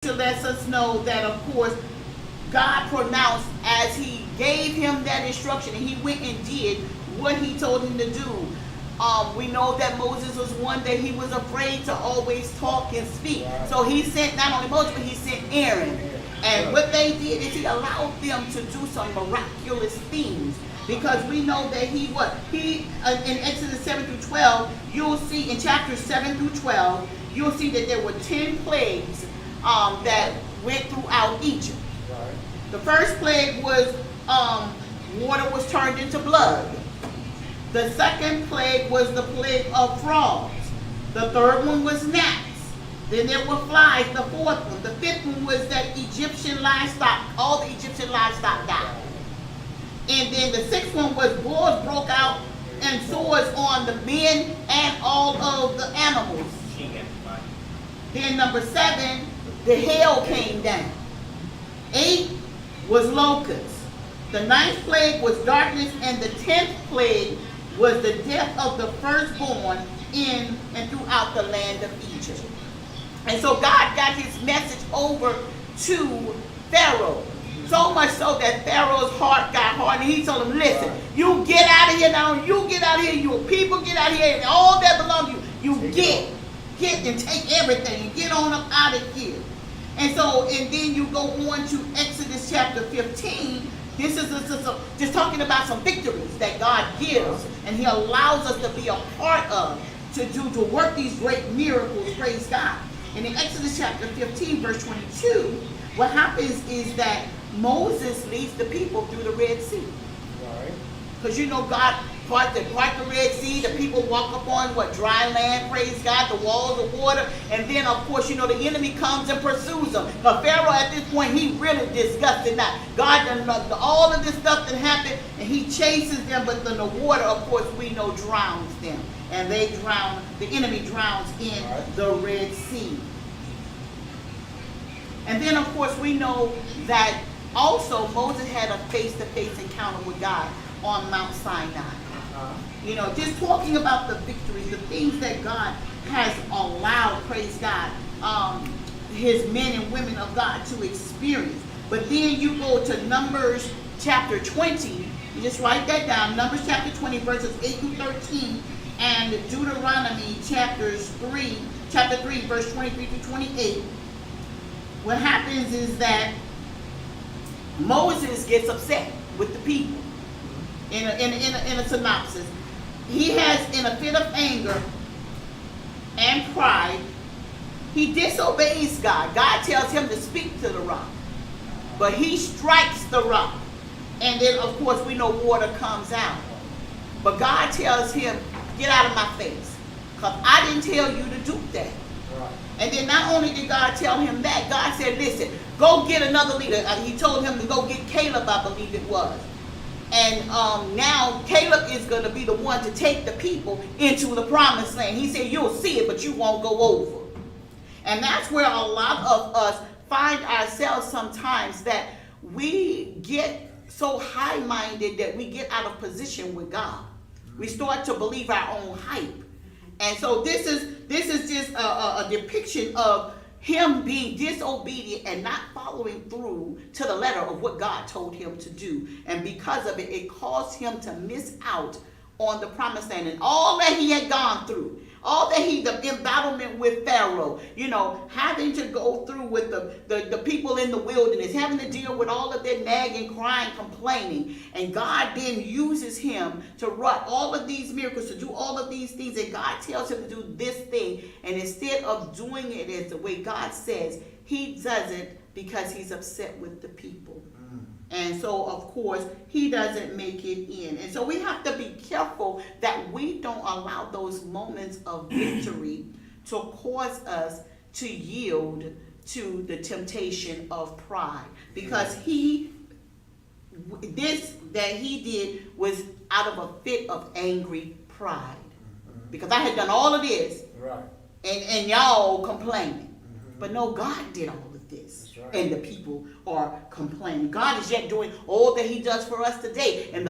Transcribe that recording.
lets us know that, of course, God pronounced as he gave him that instruction, and he went and did what he told him to do. We know that Moses was one that he was afraid to always talk and speak. Right. So he sent not only Moses, but he sent Aaron. And what they did is he allowed them to do some miraculous things. Because we know that in Exodus 7 through 12, you'll see in chapters 7 through 12, you'll see that there were 10 plagues that went throughout Egypt. Right. The first plague was water was turned into blood. The second plague was the plague of frogs. The third one was gnats. Then there were flies, the fourth one. The fifth one was that Egyptian livestock, all the Egyptian livestock died. And then the sixth one was boils broke out and sores on the men and all of the animals. Then number 7, the hail came down. 8 was locusts. The 9th plague was darkness, and the 10th plague was the death of the firstborn in and throughout the land of Egypt. And so God got his message over to Pharaoh. So much so that Pharaoh's heart got hard, and he told him, listen, you get out of here now, you get out of here, you people get out of here, and all that belongs to you, you get and take everything and get on up out of here. And so, and then you go on to Exodus chapter 15. This is just talking about some victories that God gives, and he allows us to be a part of, to work these great miracles, praise God. And in Exodus chapter 15, verse 22, what happens is that Moses leads the people through the Red Sea. Because you know God part the Red Sea, the people walk upon dry land, praise God, the walls of water, and then of course, you know, the enemy comes and pursues them. But Pharaoh at this point, he really disgusted now. God done all of this stuff that happened, and he chases them, but then the water, of course, we know drowns them. And they drown, the enemy drowns in the Red Sea. And then of course we know that also Moses had a face-to-face encounter with God on Mount Sinai. You know, just talking about the victories, the things that God has allowed, praise God, his men and women of God to experience. But then you go to Numbers chapter 20, you just write that down, Numbers chapter 20, verses 8 through 13, and Deuteronomy chapter 3, verse 23 through 28. What happens is that Moses gets upset with the people. In a synopsis, he has, in a fit of anger and pride, he disobeys God. God tells him to speak to the rock, but he strikes the rock, and then of course we know water comes out. But God tells him, get out of my face, because I didn't tell you to do that. And then not only did God tell him that, God said, listen, go get another leader. He told him to go get Caleb, I believe it was. And now Caleb is going to be the one to take the people into the promised land. He said, you'll see it, but you won't go over. And that's where a lot of us find ourselves sometimes, that we get so high-minded that we get out of position with God. We start to believe our own hype. And so this is just a depiction of him being disobedient and not following through to the letter of what God told him to do. And because of it, it caused him to miss out on the promised land and all that he had gone through. All that the embattlement with Pharaoh, you know, having to go through with the people in the wilderness, having to deal with all of their nagging, crying, complaining. And God then uses him to wrought all of these miracles, to do all of these things. And God tells him to do this thing. And instead of doing it as the way God says, he does it because he's upset with the people. And so, of course, he doesn't make it in. And so we have to be careful that we don't allow those moments of victory to cause us to yield to the temptation of pride. Because this that he did was out of a fit of angry pride. Because I had done all of this, and y'all complaining. But no, God did all of this. And the people are complaining. God is yet doing all that he does for us today. And